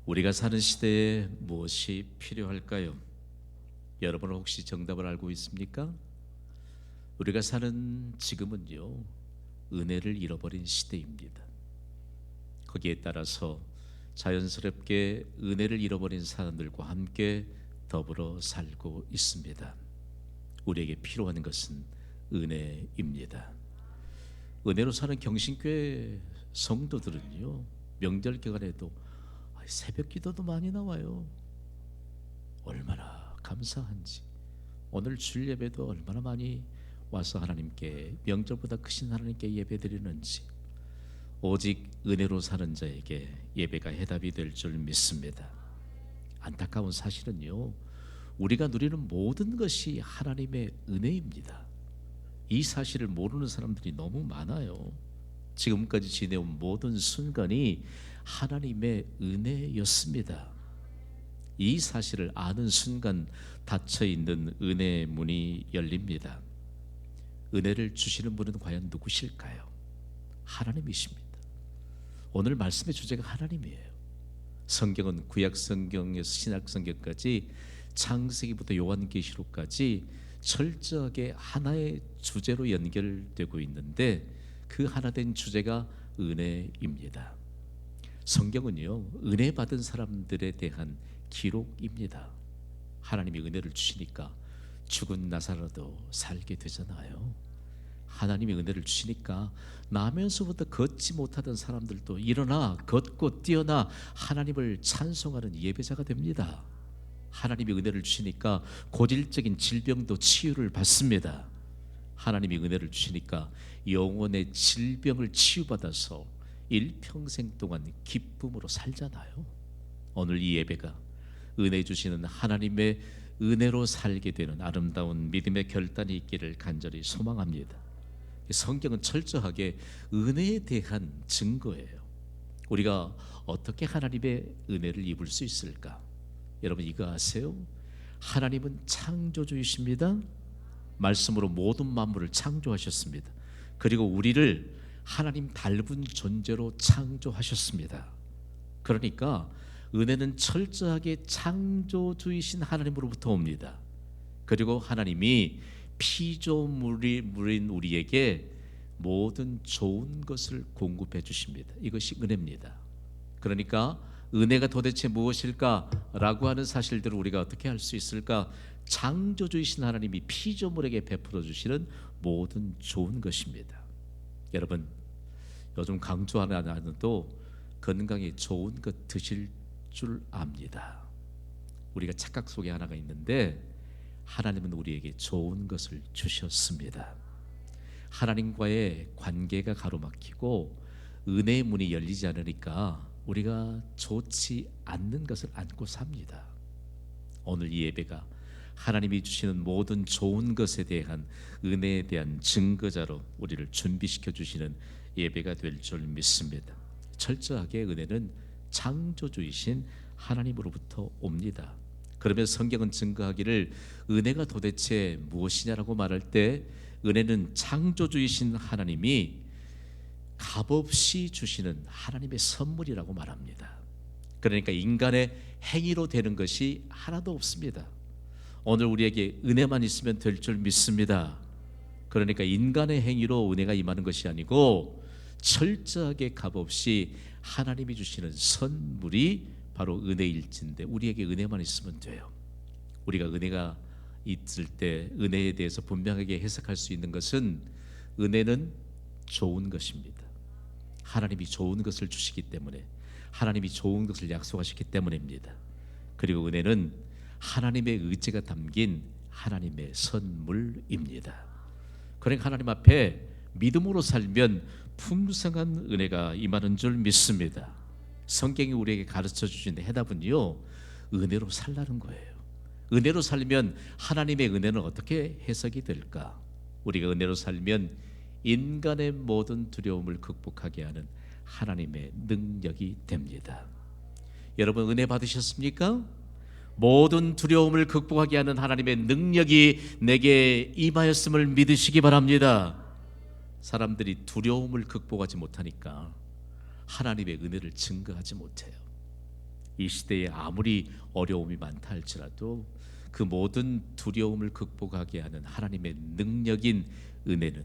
우리가 사는 시대에 무엇이 필요할까요? 여러분은 혹시 정답을 알고 있습니까? 우리가 사는 지금은요, 은혜를 잃어버린 시대입니다. 거기에 따라서 자연스럽게 은혜를 잃어버린 사람들과 함께 더불어 살고 있습니다. 우리에게 필요한 것은 은혜입니다. 은혜로 사는 경신교회 성도들은요, 명절 기간에도 새벽 기도도 많이 나와요. 얼마나 감사한지. 오늘 주일 예배도 얼마나 많이 와서 하나님께, 명절보다 크신 하나님께 예배드리는지. 오직 은혜로 사는 자에게 예배가 해답이 될 줄 믿습니다. 안타까운 사실은요, 우리가 누리는 모든 것이 하나님의 은혜입니다. 이 사실을 모르는 사람들이 너무 많아요. 지금까지 지내온 모든 순간이 하나님의 은혜였습니다. 이 사실을 아는 순간 닫혀있는 은혜의 문이 열립니다. 은혜를 주시는 분은 과연 누구실까요? 하나님이십니다. 오늘 말씀의 주제가 하나님이에요. 성경은 구약 성경에서 신약 성경까지, 창세기부터 요한계시록까지 철저하게 하나의 주제로 연결되고 있는데, 그 하나 된 주제가 은혜입니다. 성경은요, 은혜 받은 사람들에 대한 기록입니다. 하나님이 은혜를 주시니까 죽은 나사로도 살게 되잖아요. 하나님이 은혜를 주시니까 나면서부터 걷지 못하던 사람들도 일어나 걷고 뛰어나 하나님을 찬송하는 예배자가 됩니다. 하나님이 은혜를 주시니까 고질적인 질병도 치유를 받습니다. 하나님이 은혜를 주시니까 영혼의 질병을 치유받아서 일평생 동안 기쁨으로 살잖아요. 오늘 이 예배가 은혜 주시는 하나님의 은혜로 살게 되는 아름다운 믿음의 결단이 있기를 간절히 소망합니다. 성경은 철저하게 은혜에 대한 증거예요. 우리가 어떻게 하나님의 은혜를 입을 수 있을까? 여러분 이거 아세요? 하나님은 창조주이십니다. 말씀으로 모든 만물을 창조하셨습니다. 그리고 우리를 하나님 닮은 존재로 창조하셨습니다. 그러니까 은혜는 철저하게 창조주이신 하나님으로부터 옵니다. 그리고 하나님이 피조물인 우리에게 모든 좋은 것을 공급해 주십니다. 이것이 은혜입니다. 그러니까 은혜가 도대체 무엇일까라고 하는 사실들을 우리가 어떻게 할 수 있을까? 창조주이신 하나님이 피조물에게 베풀어 주시는 모든 좋은 것입니다. 여러분, 요즘 강조 하나 안 해도 건강에 좋은 것 드실 줄 압니다. 우리가 착각 속에 하나가 있는데, 하나님은 우리에게 좋은 것을 주셨습니다. 하나님과의 관계가 가로막히고 은혜의 문이 열리지 않으니까 우리가 좋지 않는 것을 안고 삽니다. 오늘 이 예배가 하나님이 주시는 모든 좋은 것에 대한 은혜에 대한 증거자로 우리를 준비시켜 주시는 예배가 될 줄 믿습니다. 철저하게 은혜는 창조주이신 하나님으로부터 옵니다. 그러면 성경은 증거하기를 은혜가 도대체 무엇이냐라고 말할 때, 은혜는 창조주이신 하나님이 값없이 주시는 하나님의 선물이라고 말합니다. 그러니까 인간의 행위로 되는 것이 하나도 없습니다. 오늘 우리에게 은혜만 있으면 될 줄 믿습니다. 그러니까 인간의 행위로 은혜가 임하는 것이 아니고 철저하게 값없이 하나님이 주시는 선물이 바로 은혜일진데, 우리에게 은혜만 있으면 돼요. 우리가 은혜가 있을 때 은혜에 대해서 분명하게 해석할 수 있는 것은, 은혜는 좋은 것입니다. 하나님이 좋은 것을 주시기 때문에, 하나님이 좋은 것을 약속하셨기 때문입니다. 그리고 은혜는 하나님의 의지가 담긴 하나님의 선물입니다. 그러니까 하나님 앞에 믿음으로 살면 풍성한 은혜가 임하는 줄 믿습니다. 성경이 우리에게 가르쳐 주신 해답은요, 은혜로 살라는 거예요. 은혜로 살면 하나님의 은혜는 어떻게 해석이 될까? 우리가 은혜로 살면 인간의 모든 두려움을 극복하게 하는 하나님의 능력이 됩니다. 여러분 은혜 받으셨습니까? 모든 두려움을 극복하게 하는 하나님의 능력이 내게 임하였음을 믿으시기 바랍니다. 사람들이 두려움을 극복하지 못하니까 하나님의 은혜를 증거하지 못해요. 이 시대에 아무리 어려움이 많다 할지라도 그 모든 두려움을 극복하게 하는 하나님의 능력인 은혜는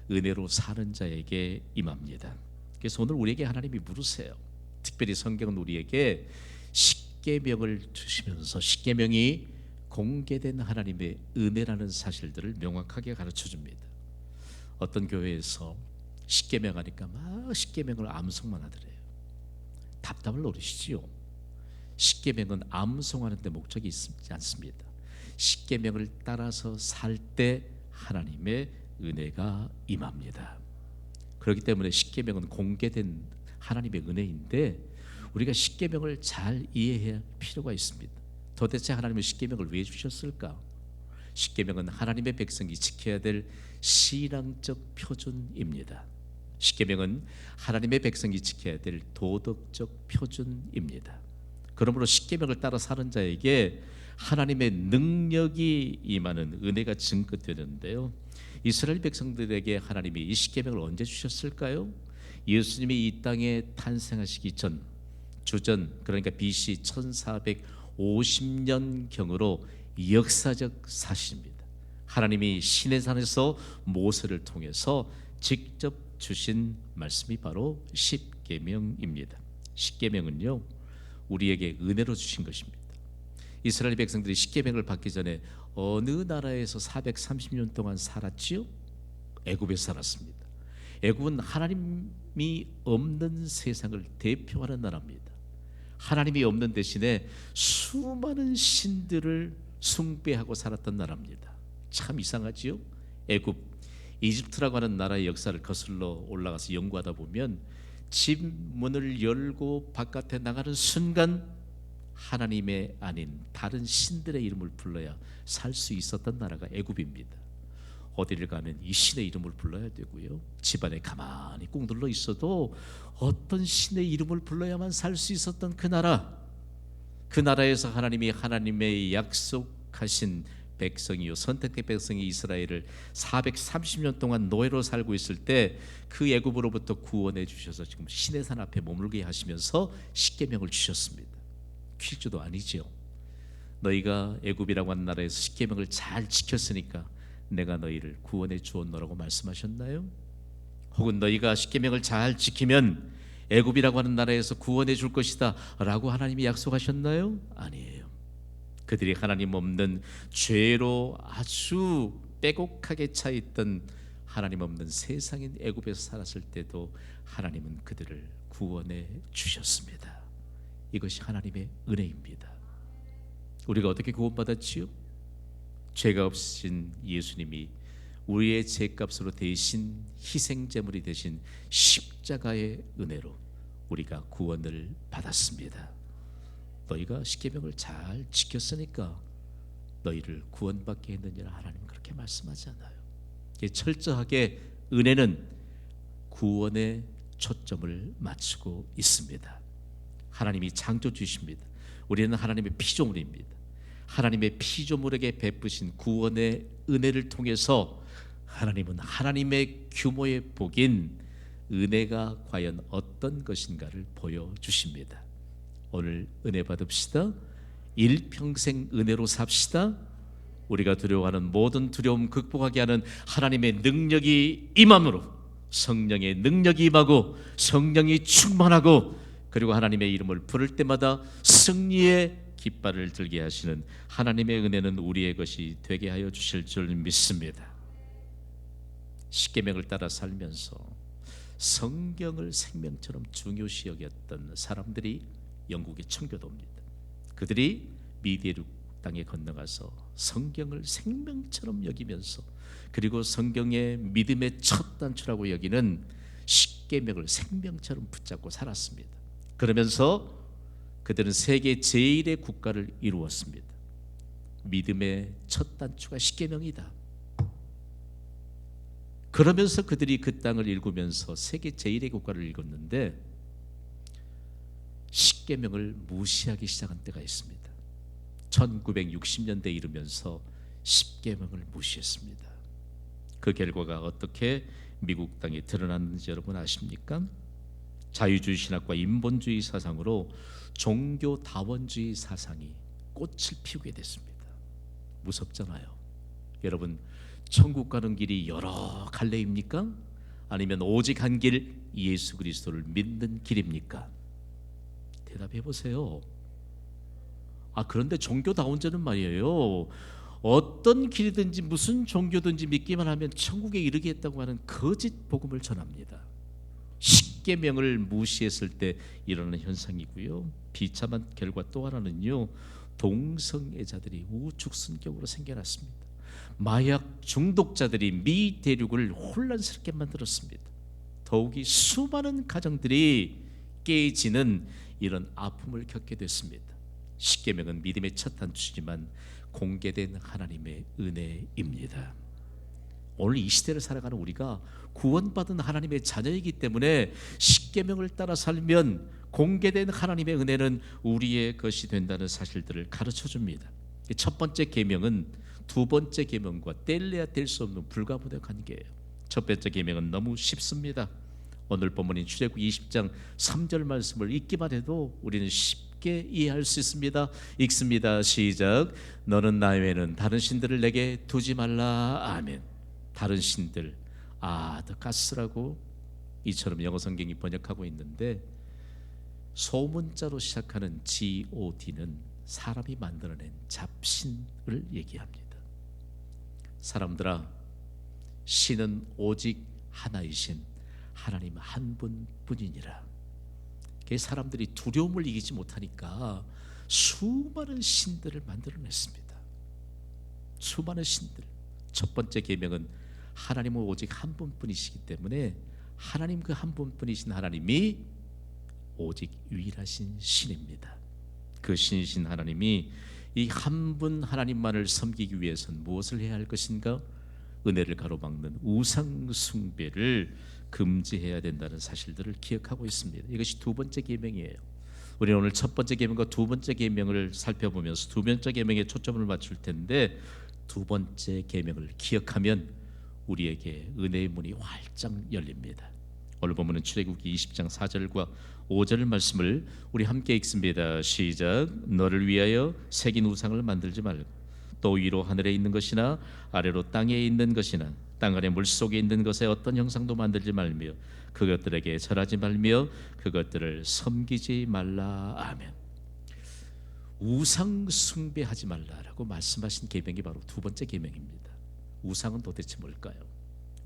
은혜로 사는 자에게 임합니다. 그래서 오늘 우리에게 하나님이 물으세요. 특별히 성경은 우리에게 십계명을 주시면서 십계명이 공개된 하나님의 은혜라는 사실들을 명확하게 가르쳐 줍니다. 어떤 교회에서 십계명 하니까 막 십계명을 암송만 하더래요. 답답을 노리시지요. 십계명은 암송하는 데 목적이 있지 않습니다. 십계명을 따라서 살 때 하나님의 은혜가 임합니다. 그렇기 때문에 십계명은 공개된 하나님의 은혜인데 우리가 십계명을 잘 이해해야 할 필요가 있습니다. 도대체 하나님은 십계명을 왜 주셨을까? 십계명은 하나님의 백성이 지켜야 될 신앙적 표준입니다. 십계명은 하나님의 백성이 지켜야 될 도덕적 표준입니다. 그러므로 십계명을 따라 사는 자에게 하나님의 능력이 임하는 은혜가 증거되는데요. 이스라엘 백성들에게 하나님이 이 십계명을 언제 주셨을까요? 예수님이 이 땅에 탄생하시기 전 주전 그러니까 BC 1450년경으로 역사적 사실입니다. 하나님이 시내산에서 모세를 통해서 직접 주신 말씀이 바로 십계명입니다. 십계명은요 우리에게 은혜로 주신 것입니다. 이스라엘 백성들이 십계명을 받기 전에 어느 나라에서 430년 동안 살았지요? 애굽에 살았습니다. 애굽은 하나님이 없는 세상을 대표하는 나라입니다. 하나님이 없는 대신에 수많은 신들을 숭배하고 살았던 나라입니다. 참 이상하지요? 애굽, 이집트라고 하는 나라의 역사를 거슬러 올라가서 연구하다 보면 집 문을 열고 바깥에 나가는 순간 하나님의 아닌 다른 신들의 이름을 불러야 살 수 있었던 나라가 애굽입니다. 어디를 가면 이 신의 이름을 불러야 되고요. 집안에 가만히 꾹 눌러 있어도 어떤 신의 이름을 불러야만 살 수 있었던 그 나라, 그 나라에서 하나님이 하나님의 약속하신 백성이요 선택된 백성이 이스라엘을 430년 동안 노예로 살고 있을 때 그 애굽으로부터 구원해 주셔서 지금 시내산 앞에 머물게 하시면서 십계명을 주셨습니다. 퀴즈도 아니죠. 너희가 애굽이라고 하는 나라에서 십계명을 잘 지켰으니까 내가 너희를 구원해 주었노라고 말씀하셨나요? 혹은 너희가 십계명을 잘 지키면 애굽이라고 하는 나라에서 구원해 줄 것이다 라고 하나님이 약속하셨나요? 아니에요. 그들이 하나님 없는 죄로 아주 빼곡하게 차 있던 하나님 없는 세상인 애굽에서 살았을 때도 하나님은 그들을 구원해 주셨습니다. 이것이 하나님의 은혜입니다. 우리가 어떻게 구원받았지요? 죄가 없으신 예수님이 우리의 죄값으로 대신 희생제물이 되신 십자가의 은혜로 우리가 구원을 받았습니다. 너희가 십계명을 잘 지켰으니까 너희를 구원받게 했느니라 하나님 그렇게 말씀하지 않아요. 철저하게 은혜는 구원에 초점을 맞추고 있습니다. 하나님이 창조주이십니다. 우리는 하나님의 피조물입니다. 하나님의 피조물에게 베푸신 구원의 은혜를 통해서 하나님은 하나님의 규모의 복인 은혜가 과연 어떤 것인가를 보여주십니다. 오늘 은혜 받읍시다. 일평생 은혜로 삽시다. 우리가 두려워하는 모든 두려움 극복하게 하는 하나님의 능력이 임함으로 성령의 능력이 임하고 성령이 충만하고 그리고 하나님의 이름을 부를 때마다 승리의 깃발을 들게 하시는 하나님의 은혜는 우리의 것이 되게 하여 주실 줄 믿습니다. 십계명을 따라 살면서 성경을 생명처럼 중요시 여겼던 사람들이 영국에 청교도입니다. 그들이 미디에루 땅에 건너가서 성경을 생명처럼 여기면서 그리고 성경의 믿음의 첫 단추라고 여기는 십계명을 생명처럼 붙잡고 살았습니다. 그러면서 그들은 세계 제1의 국가를 이루었습니다. 믿음의 첫 단추가 십계명이다. 그러면서 그들이 그 땅을 일구면서 세계 제1의 국가를 일궜는데 십계명을 무시하기 시작한 때가 있습니다. 1960년대에 이르면서 십계명을 무시했습니다. 그 결과가 어떻게 미국 땅에 드러났는지 여러분 아십니까? 자유주의 신학과 인본주의 사상으로 종교다원주의 사상이 꽃을 피우게 됐습니다. 무섭잖아요. 여러분, 천국 가는 길이 여러 갈래입니까? 아니면 오직 한 길, 예수 그리스도를 믿는 길입니까? 대답해 보세요. 그런데 종교다원자는 말이에요, 어떤 길이든지 무슨 종교든지 믿기만 하면 천국에 이르겠다고 하는 거짓 복음을 전합니다. 십계명을 무시했을 때 일어나는 현상이고요. 비참한 결과 또 하나는요, 동성애자들이 우죽순경으로 생겨났습니다. 마약 중독자들이 미 대륙을 혼란스럽게 만들었습니다. 더욱이 수많은 가정들이 깨지는 이런 아픔을 겪게 됐습니다. 십계명은 믿음의 첫 단추지만 공개된 하나님의 은혜입니다. 오늘 이 시대를 살아가는 우리가 구원받은 하나님의 자녀이기 때문에 십계명을 따라 살면 공개된 하나님의 은혜는 우리의 것이 된다는 사실들을 가르쳐줍니다. 첫 번째 계명은 두 번째 계명과 뗄래야 뗄 수 없는 불가분의 관계예요. 첫 번째 계명은 너무 쉽습니다. 오늘 본문인 출애굽기 20장 3절 말씀을 읽기만 해도 우리는 쉽게 이해할 수 있습니다. 읽습니다. 시작. 너는 나 외에는 다른 신들을 내게 두지 말라. 아멘. 다른 신들, the gods라고 이처럼 영어 성경이 번역하고 있는데, 소문자로 시작하는 god는 사람이 만들어낸 잡신을 얘기합니다. 사람들아, 신은 오직 하나이신 하나님 한 분뿐이니라. 사람들이 두려움을 이기지 못하니까 수많은 신들을 만들어냈습니다. 수많은 신들. 첫 번째 계명은 하나님은 오직 한 분뿐이시기 때문에 하나님 그 한 분뿐이신 하나님이 오직 유일하신 신입니다. 그 신이신 하나님이 이 한 분 하나님만을 섬기기 위해서는 무엇을 해야 할 것인가? 은혜를 가로막는 우상 숭배를 금지해야 된다는 사실들을 기억하고 있습니다. 이것이 두 번째 계명이에요. 우리는 오늘 첫 번째 계명과 두 번째 계명을 살펴보면서 두 번째 계명에 초점을 맞출 텐데, 두 번째 계명을 기억하면 우리에게 은혜의 문이 활짝 열립니다. 오늘 본문은 출애굽기 20장 4절과 5절 말씀을 우리 함께 읽습니다. 시작. 너를 위하여 새긴 우상을 만들지 말고 또 위로 하늘에 있는 것이나 아래로 땅에 있는 것이나 땅 아래 물속에 있는 것에 어떤 형상도 만들지 말며 그것들에게 절하지 말며 그것들을 섬기지 말라. 아멘. 우상 숭배하지 말라라고 말씀하신 계명이 바로 두 번째 계명입니다. 우상은 도대체 뭘까요?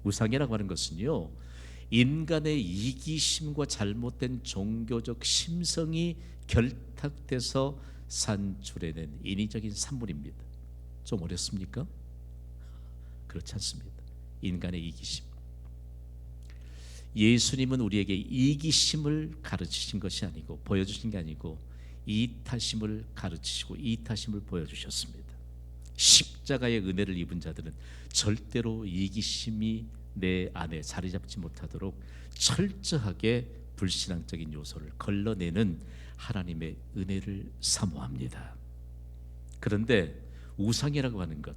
우상이라고 하는 것은요, 인간의 이기심과 잘못된 종교적 심성이 결탁돼서 산출해낸 인위적인 산물입니다. 좀 어렵습니까? 그렇지 않습니다. 인간의 이기심. 예수님은 우리에게 이기심을 가르치신 것이 아니고, 보여주신 게 아니고, 이타심을 가르치시고 이타심을 보여주셨습니다. 십자가의 은혜를 입은 자들은 절대로 이기심이 내 안에 자리 잡지 못하도록 철저하게 불신앙적인 요소를 걸러내는 하나님의 은혜를 사모합니다. 그런데 우상이라고 하는 것,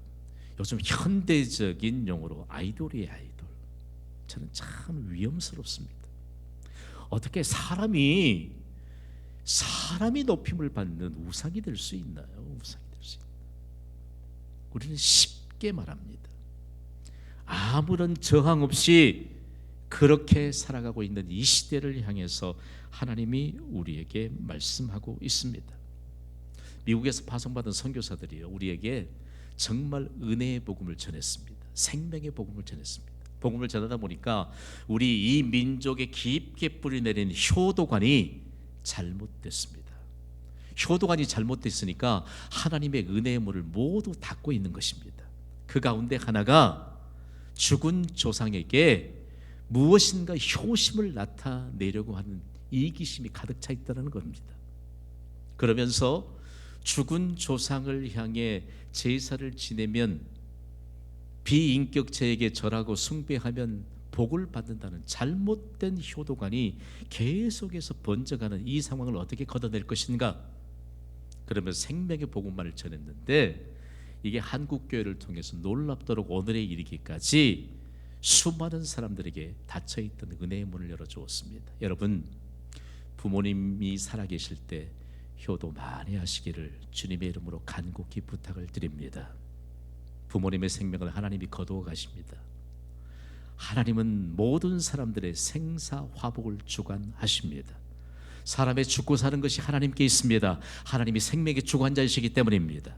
요즘 현대적인 용어로 아이돌이에요. 아이돌. 저는 참 위험스럽습니다. 어떻게 사람이 높임을 받는 우상이 될 수 있나요? 우상이 될 수 있나요? 우리는 쉽게 말합니다. 아무런 저항 없이 그렇게 살아가고 있는 이 시대를 향해서 하나님이 우리에게 말씀하고 있습니다. 미국에서 파송받은 선교사들이요, 우리에게 정말 은혜의 복음을 전했습니다. 생명의 복음을 전했습니다. 복음을 전하다 보니까 우리 이 민족에 깊게 뿌리내린 효도관이 잘못됐습니다. 효도관이 잘못됐으니까 하나님의 은혜의 문을 모두 닫고 있는 것입니다. 그 가운데 하나가 죽은 조상에게 무엇인가 효심을 나타내려고 하는 이기심이 가득 차 있다는 겁니다. 그러면서 죽은 조상을 향해 제사를 지내면 비인격체에게 절하고 숭배하면 복을 받는다는 잘못된 효도관이 계속해서 번져가는 이 상황을 어떻게 걷어낼 것인가? 그러면서 생명의 복음만을 전했는데, 이게 한국교회를 통해서 놀랍도록 오늘에 이르기까지 수많은 사람들에게 닫혀있던 은혜의 문을 열어주었습니다. 여러분, 부모님이 살아계실 때 효도 많이 하시기를 주님의 이름으로 간곡히 부탁을 드립니다. 부모님의 생명을 하나님이 거두어 가십니다. 하나님은 모든 사람들의 생사화복을 주관하십니다. 사람의 죽고 사는 것이 하나님께 있습니다. 하나님이 생명의 주관자이시기 때문입니다.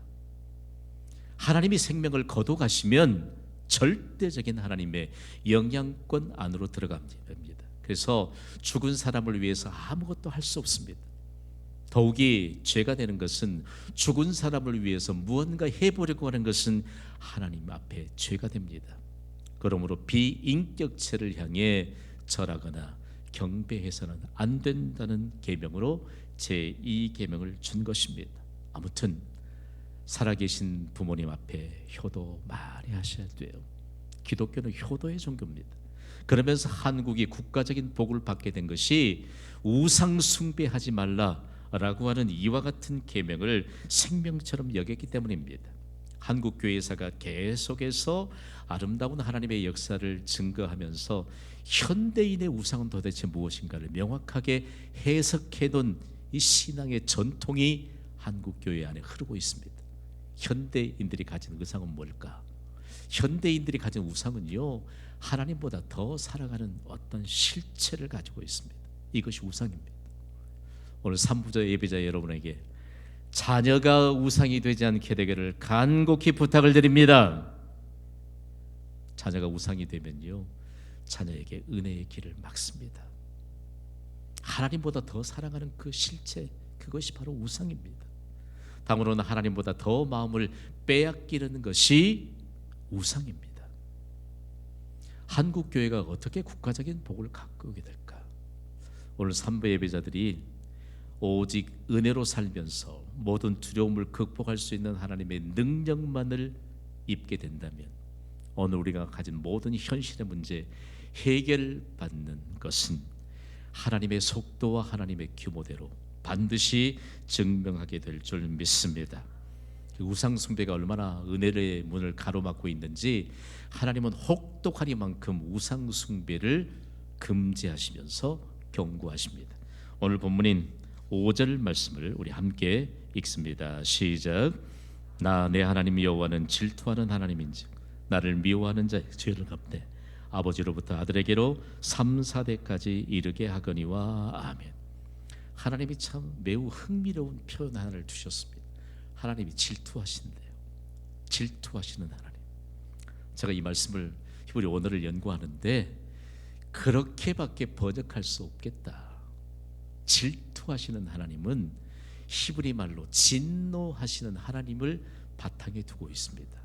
하나님이 생명을 거둬 가시면 절대적인 하나님의 영향권 안으로 들어갑니다. 그래서 죽은 사람을 위해서 아무것도 할 수 없습니다. 더욱이 죄가 되는 것은 죽은 사람을 위해서 무언가 해보려고 하는 것은 하나님 앞에 죄가 됩니다. 그러므로 비인격체를 향해 절하거나 경배해서는 안 된다는 계명으로 제2계명을 준 것입니다. 아무튼 살아계신 부모님 앞에 효도 많이 하셔야 돼요. 기독교는 효도의 종교입니다. 그러면서 한국이 국가적인 복을 받게 된 것이 우상 숭배하지 말라라고 하는 이와 같은 계명을 생명처럼 여겼기 때문입니다. 한국 교회사가 계속해서 아름다운 하나님의 역사를 증거하면서 현대인의 우상은 도대체 무엇인가를 명확하게 해석해둔 이 신앙의 전통이 한국 교회 안에 흐르고 있습니다. 현대인들이 가진 우상은 뭘까? 현대인들이 가진 우상은요, 하나님보다 더 살아가는 어떤 실체를 가지고 있습니다. 이것이 우상입니다. 오늘 삼부자 예배자 여러분에게 자녀가 우상이 되지 않게 되기를 간곡히 부탁을 드립니다. 자녀가 우상이 되면요, 자녀에게 은혜의 길을 막습니다. 하나님보다 더 사랑하는 그 실체, 그것이 바로 우상입니다. 다음으로는 하나님보다 더 마음을 빼앗기는 것이 우상입니다. 한국 교회가 어떻게 국가적인 복을 갖고 오게 될까? 오늘 삼부 예배자들이 오직 은혜로 살면서 모든 두려움을 극복할 수 있는 하나님의 능력만을 입게 된다면 오늘 우리가 가진 모든 현실의 문제 해결받는 것은 하나님의 속도와 하나님의 규모대로 반드시 증명하게 될 줄 믿습니다. 우상 숭배가 얼마나 은혜의 문을 가로막고 있는지 하나님은 혹독하니만큼 우상 숭배를 금지하시면서 경고하십니다. 오늘 본문인 5절 말씀을 우리 함께 읽습니다. 시작. 나 내 하나님 여호와는 질투하는 하나님인지 나를 미워하는 자의 죄를 갚되 아버지로부터 아들에게로 3, 4대까지 이르게 하거니와. 아멘. 하나님이 참 매우 흥미로운 표현 하나를 두셨습니다. 하나님이 질투하신대요. 질투하시는 하나님. 제가 이 말씀을 히브리 원어를 연구하는데 그렇게밖에 번역할 수 없겠다. 질투하시는 하나님은 히브리 말로 진노하시는 하나님을 바탕에 두고 있습니다.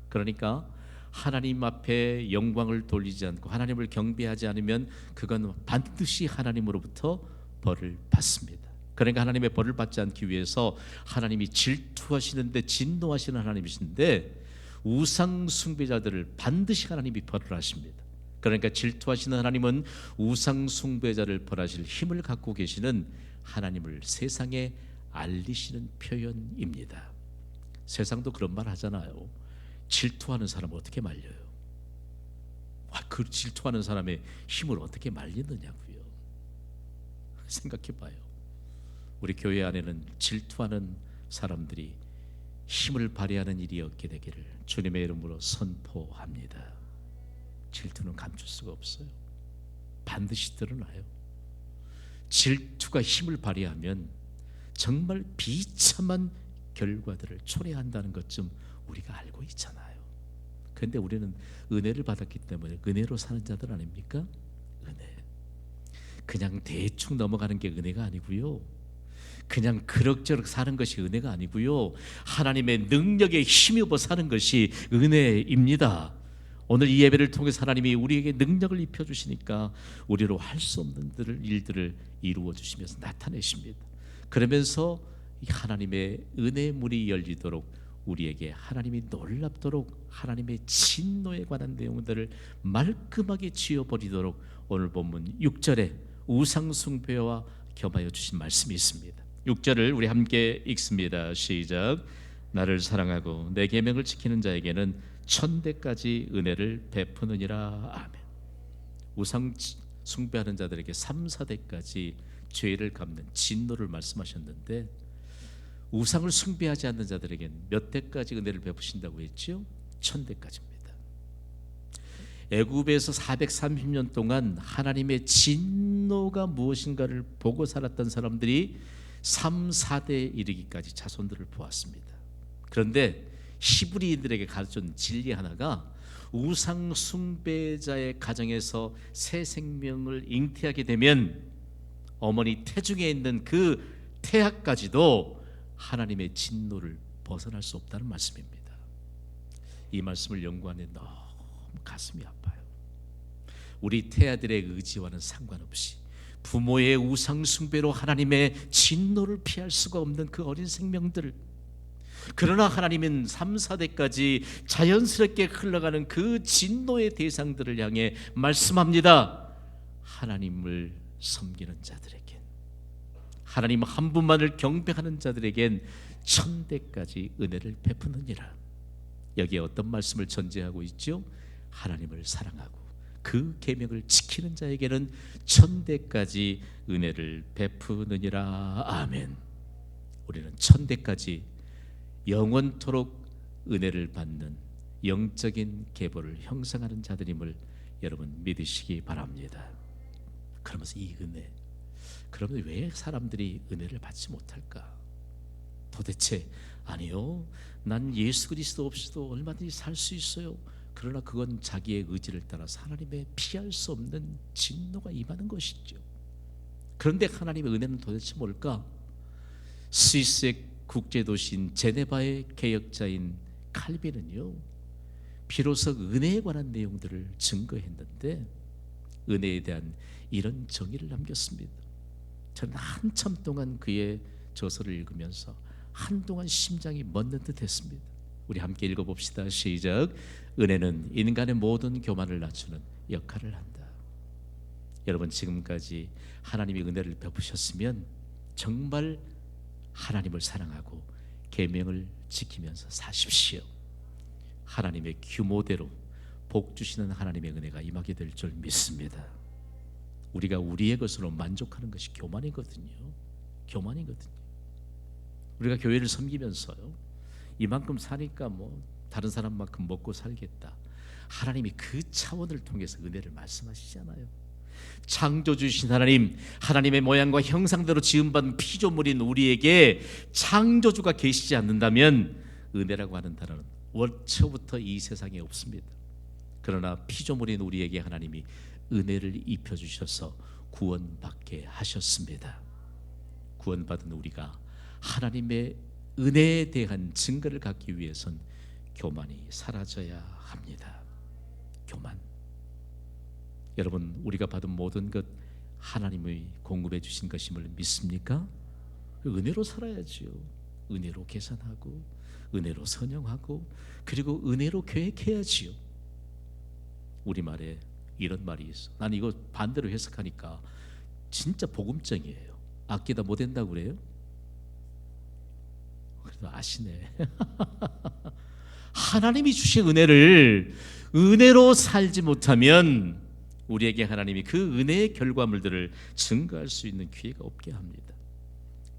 그러니까 하나님 앞에 영광을 돌리지 않고 하나님을 경배하지 않으면 그건 반드시 하나님으로부터 벌을 받습니다. 그러니까 하나님의 벌을 받지 않기 위해서 하나님이 질투하시는데 진노하시는 하나님이신데 우상 숭배자들을 반드시 하나님이 벌을 하십니다. 그러니까 질투하시는 하나님은 우상 숭배자를 벌하실 힘을 갖고 계시는 하나님을 세상에 알리시는 표현입니다. 세상도 그런 말 하잖아요. 질투하는 사람을 어떻게 말려요? 그 질투하는 사람의 힘을 어떻게 말리느냐고요. 생각해봐요. 우리 교회 안에는 질투하는 사람들이 힘을 발휘하는 일이 없게 되기를 주님의 이름으로 선포합니다. 질투는 감출 수가 없어요. 반드시 드러나요. 질투가 힘을 발휘하면 정말 비참한 결과들을 초래한다는 것 좀 우리가 알고 있잖아요. 그런데 우리는 은혜를 받았기 때문에 은혜로 사는 자들 아닙니까? 은혜. 그냥 대충 넘어가는 게 은혜가 아니고요. 그냥 그럭저럭 사는 것이 은혜가 아니고요. 하나님의 능력에 힘입어 사는 것이 은혜입니다. 오늘 이 예배를 통해서 하나님이 우리에게 능력을 입혀주시니까 우리로 할 수 없는 일들을 이루어 주시면서 나타내십니다. 그러면서 하나님의 은혜의 문이 열리도록 우리에게 하나님이 놀랍도록 하나님의 진노에 관한 내용들을 말끔하게 지어버리도록 오늘 본문 6절에 우상숭배와 겸하여 주신 말씀이 있습니다. 6절을 우리 함께 읽습니다. 시작. 나를 사랑하고 내 계명을 지키는 자에게는 1000대까지 은혜를 베푸느니라. 아멘. 우상 숭배하는 자들에게 3, 4대까지 죄를 갚는 진노를 말씀하셨는데, 우상을 숭배하지 않는 자들에겐 몇 대까지 은혜를 베푸신다고 했지요? 1000대까지입니다. 애굽에서 430년 동안 하나님의 진노가 무엇인가를 보고 살았던 사람들이 3, 4대에 이르기까지 자손들을 보았습니다. 그런데 히브리인들에게 가르쳐준 진리 하나가, 우상 숭배자의 가정에서 새 생명을 잉태하게 되면 어머니 태중에 있는 그 태아까지도 하나님의 진노를 벗어날 수 없다는 말씀입니다. 이 말씀을 연구하는 너무 가슴이 아파요. 우리 태아들의 의지와는 상관없이 부모의 우상 숭배로 하나님의 진노를 피할 수가 없는 그 어린 생명들, 그러나 하나님은 3, 4대까지 자연스럽게 흘러가는 그 진노의 대상들을 향해 말씀합니다. 하나님을 섬기는 자들에겐, 하나님 한 분만을 경배하는 자들에겐 1000대까지 은혜를 베푸느니라. 여기에 어떤 말씀을 전제하고 있죠? 하나님을 사랑하고 그 계명을 지키는 자에게는 1000대까지 은혜를 베푸느니라. 아멘. 우리는 1000대까지 영원토록 은혜를 받는 영적인 계보를 형성하는 자들임을 여러분 믿으시기 바랍니다. 그러면서 이 은혜, 그러면 왜 사람들이 은혜를 받지 못할까? 도대체 아니요, 난 예수 그리스도 없이도 얼마든지 살 수 있어요. 그러나 그건 자기의 의지를 따라서 하나님의 피할 수 없는 진노가 임하는 것이죠. 그런데 하나님의 은혜는 도대체 뭘까? 스위스의 국제도시인 제네바의 개혁자인 칼빈은요, 비로소 은혜에 관한 내용들을 증거했는데 은혜에 대한 이런 정의를 남겼습니다. 저는 한참 동안 그의 저서를 읽으면서 한동안 심장이 멎는 듯 했습니다. 우리 함께 읽어봅시다. 시작. 은혜는 인간의 모든 교만을 낮추는 역할을 한다. 여러분, 지금까지 하나님이 은혜를 베푸셨으면 정말 하나님을 사랑하고 계명을 지키면서 사십시오. 하나님의 규모대로 복 주시는 하나님의 은혜가 임하게 될 줄 믿습니다. 우리가 우리의 것으로 만족하는 것이 교만이거든요. 교만이거든요. 우리가 교회를 섬기면서요, 이만큼 사니까 뭐 다른 사람만큼 먹고 살겠다. 하나님이 그 차원을 통해서 은혜를 말씀하시잖아요. 창조주신 하나님, 하나님의 모양과 형상대로 지음받은 피조물인 우리에게 창조주가 계시지 않는다면 은혜라고 하는 단어는 원초부터 이 세상에 없습니다. 그러나 피조물인 우리에게 하나님이 은혜를 입혀주셔서 구원받게 하셨습니다. 구원받은 우리가 하나님의 은혜에 대한 증거를 갖기 위해선 교만이 사라져야 합니다. 교만. 여러분, 우리가 받은 모든 것 하나님이 공급해 주신 것임을 믿습니까? 은혜로 살아야지요. 은혜로 계산하고 은혜로 선영하고 그리고 은혜로 계획해야지요. 우리말에 이런 말이 있어. 난 이거 반대로 해석하니까 진짜 복음적이에요. 아끼다 못한다고 그래요? 그래도 아시네. 하나님이 주신 은혜를 은혜로 살지 못하면 우리에게 하나님이 그 은혜의 결과물들을 증거할 수 있는 기회가 없게 합니다.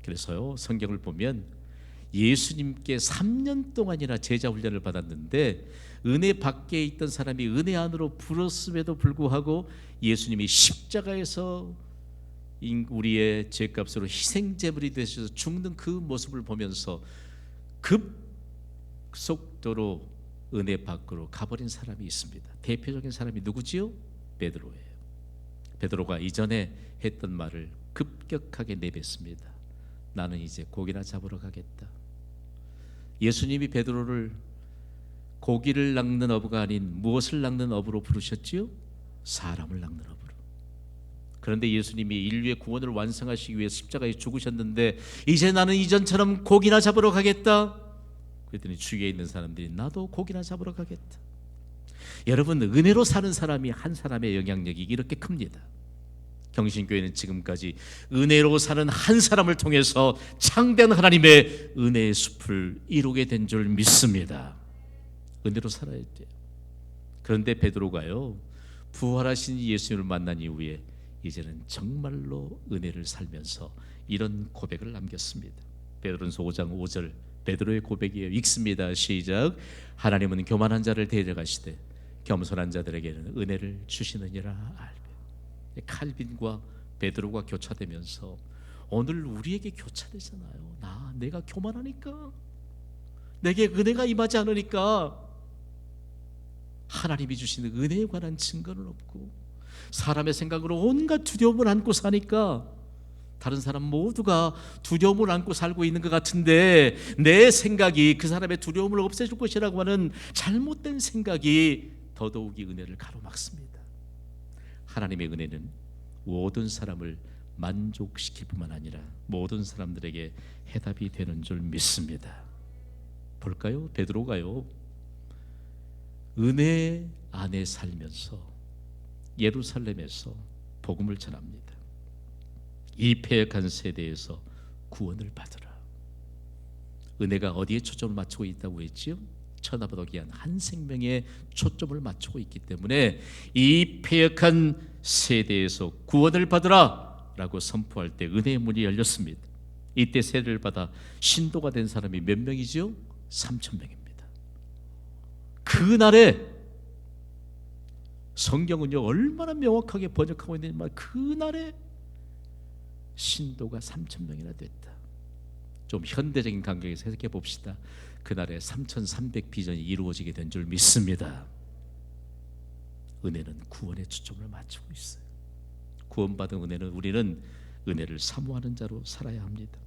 그래서요, 성경을 보면 예수님께 3년 동안이나 제자 훈련을 받았는데 은혜 밖에 있던 사람이 은혜 안으로 불었음에도 불구하고 예수님이 십자가에서 우리의 죄값으로 희생제물이 되셔서 죽는 그 모습을 보면서 급속도로 은혜 밖으로 가버린 사람이 있습니다. 대표적인 사람이 누구지요? 베드로예요. 베드로가 이전에 했던 말을 급격하게 내뱉습니다. 나는 이제 고기나 잡으러 가겠다. 예수님이 베드로를 고기를 낚는 어부가 아닌 무엇을 낚는 어부로 부르셨지요? 사람을 낚는 어부로. 그런데 예수님이 인류의 구원을 완성하시기 위해 십자가에 죽으셨는데 이제 나는 이전처럼 고기나 잡으러 가겠다. 그랬더니 주위에 있는 사람들이 나도 고기나 잡으러 가겠다. 여러분, 은혜로 사는 사람이 한 사람의 영향력이 이렇게 큽니다. 경신교회는 지금까지 은혜로 사는 한 사람을 통해서 창대한 하나님의 은혜의 숲을 이루게 된 줄 믿습니다. 은혜로 살아야 돼요. 그런데 베드로가요, 부활하신 예수님을 만난 이후에 이제는 정말로 은혜를 살면서 이런 고백을 남겼습니다. 베드로전서 5장 5절 베드로의 고백이에요. 읽습니다. 시작. 하나님은 교만한 자를 데려가시되 겸손한 자들에게는 은혜를 주시느니라. 알베. 칼빈과 베드로가 교차되면서 오늘 우리에게 교차되잖아요. 내가 교만하니까, 내게 은혜가 임하지 않으니까 하나님이 주시는 은혜에 관한 증거는 없고, 사람의 생각으로 온갖 두려움을 안고 사니까 다른 사람 모두가 두려움을 안고 살고 있는 것 같은데, 내 생각이 그 사람의 두려움을 없애줄 것이라고 하는 잘못된 생각이 더더욱이 은혜를 가로막습니다. 하나님의 은혜는 모든 사람을 만족시킬 뿐만 아니라 모든 사람들에게 해답이 되는 줄 믿습니다. 볼까요? 베드로가요, 은혜 안에 살면서 예루살렘에서 복음을 전합니다. 이 패역한 세대에서 구원을 받으라. 은혜가 어디에 초점을 맞추고 있다고 했지요? 천하보다 귀한 한 생명에 초점을 맞추고 있기 때문에 이 패역한 세대에서 구원을 받으라 라고 선포할 때 은혜의 문이 열렸습니다. 이때 세례를 받아 신도가 된 사람이 몇 명이죠? 3,000명입니다. 그날에 성경은요 얼마나 명확하게 번역하고 있는지 말, 그날에 신도가 3,000명이나 됐다. 좀 현대적인 관계에서 해석해 봅시다. 그날에 3,300 비전이 이루어지게 된 줄 믿습니다. 은혜는 구원에 초점을 맞추고 있어요. 구원받은 은혜는 우리는 은혜를 사모하는 자로 살아야 합니다.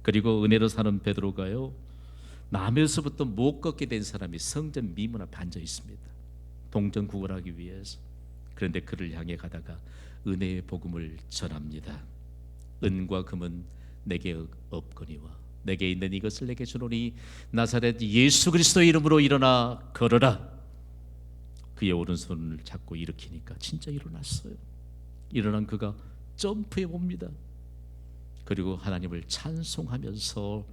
그리고 은혜로 사는 베드로가요, 남에서부터 못 걷게 된 사람이 성전 미문 앞에 앉아 있습니다. 동전 구걸하기 위해서. 그런데 그를 향해 가다가 은혜의 복음을 전합니다. 은과 금은 내게 없거니와 내게 있는 이것을 내게 주노니 나사렛 예수 그리스도의 이름으로 일어나 걸어라. 그의 오른손을 잡고 일으키니까 진짜 일어났어요. 일어난 그가 점프해 봅니다. 그리고 하나님을 찬송하면서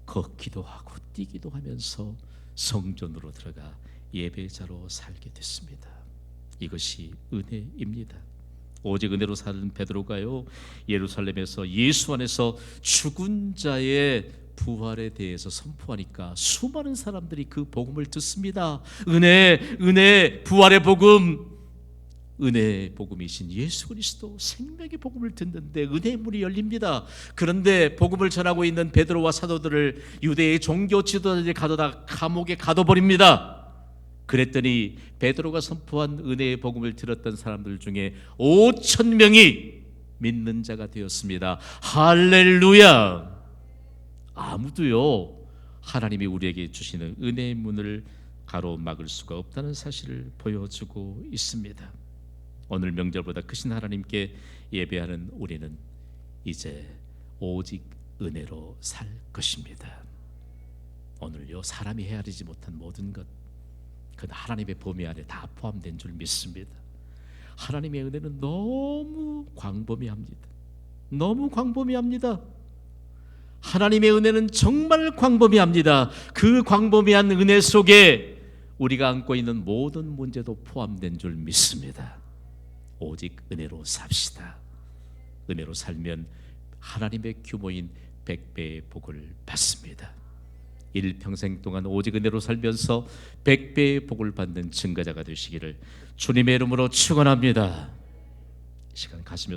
걷기도 하고 뛰기도 하면서 성전으로 들어가 예배자로 살게 됐습니다. 이것이 은혜입니다. 오직 은혜로 사는 베드로가요, 예루살렘에서 예수 안에서 죽은 자의 부활에 대해서 선포하니까 수많은 사람들이 그 복음을 듣습니다. 은혜, 부활의 복음, 은혜의 복음이신 예수 그리스도 생명의 복음을 듣는데 은혜의 문이 열립니다. 그런데 복음을 전하고 있는 베드로와 사도들을 유대의 종교 지도자들이 가둬다 감옥에 가둬버립니다. 그랬더니 베드로가 선포한 은혜의 복음을 들었던 사람들 중에 5,000명이 믿는 자가 되었습니다. 할렐루야. 아무도요 하나님이 우리에게 주시는 은혜의 문을 가로막을 수가 없다는 사실을 보여주고 있습니다. 오늘 명절보다 크신 하나님께 예배하는 우리는 이제 오직 은혜로 살 것입니다. 오늘요 사람이 헤아리지 못한 모든 것, 그 하나님의 범위 안에 다 포함된 줄 믿습니다. 하나님의 은혜는 너무 광범위합니다. 너무 광범위합니다. 하나님의 은혜는 정말 광범위합니다. 그 광범위한 은혜 속에 우리가 안고 있는 모든 문제도 포함된 줄 믿습니다. 오직 은혜로 삽시다. 은혜로 살면 하나님의 규모인 100배의 복을 받습니다. 일평생 동안 오직 은혜로 살면서 100배의 복을 받는 증거자가 되시기를 주님의 이름으로 축원합니다. 이 시간 가슴에